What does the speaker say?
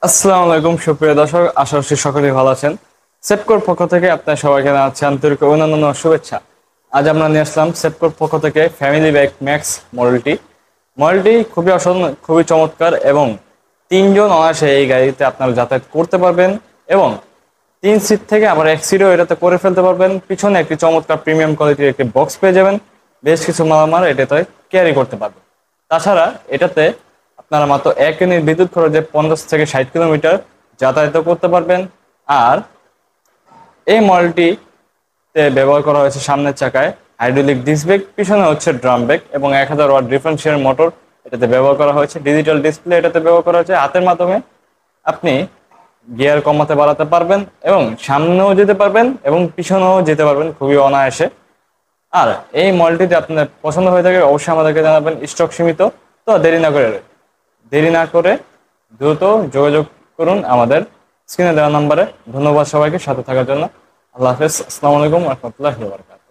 আসসালামু আলাইকুম সুপ্রিয় দর্শক, আশা করছি সকলেই ভালো আছেন। সেটকোর পক্ষ থেকে আপনার সবাইকে জানাচ্ছি আন্তরিক অভিনন্দন ও শুভেচ্ছা। আজ আমরা নিয়ে আসলাম সেটকোর পক্ষ থেকে ফ্যামিলি ব্যাগ ম্যাক্স মডেলটি খুবই অসাধারণ, খুবই চমৎকার এবং তিনজন অনায়াসে এই গাড়িতে আপনারা যাতায়াত করতে পারবেন এবং 3 সিট থেকে আবার এক সিটও এটাতে করে ফেলতে পারবেন। পিছনে একটি চমৎকার প্রিমিয়াম কোয়ালিটির একটি বক্স পেয়ে যাবেন, বেশ কিছু মালামাল এটাতে ক্যারি করতে পারবেন। তাছাড়া এটাতে আপনারা মাত্র 1 ইউনিট বিদ্যুৎ খরচে 50 থেকে 60 কিলোমিটার যাতায়াত করতে পারবেন। আর এই মডেলটিতে ব্যবহার করা হয়েছে সামনের চাকায় হাইড্রোলিক ডিস্ক ব্রেক, পিছনে হচ্ছে ড্রাম ব্রেক এবং 1000 ওয়াট ডিফারেন্সিয়াল মোটর এটাতে ব্যবহার করা হয়েছে। ডিজিটাল ডিসপ্লে এটাতে ব্যবহার করা হয়েছে। হাতের মাধ্যমে আপনি গিয়ার কমাতে বাড়াতে পারবেন এবং সামনেও যেতে পারবেন এবং পিছনেও যেতে পারবেন খুবই অনায়াসে। আর এই মডেলটি যদি আপনার পছন্দ হয়ে থাকে অবশ্যই আমাদেরকে জানাবেন, স্টক সীমিত। তো দেরি না করে দ্রুত যোগাযোগ করুন আমাদের স্ক্রিনে দেওয়া নাম্বারে। ধন্যবাদ সবাইকে সাথে থাকার জন্য। আল্লাহ হাফেজ। আসসালামু আলাইকুম রহমতুল্লাহি ওয়া বারাকাতুহু।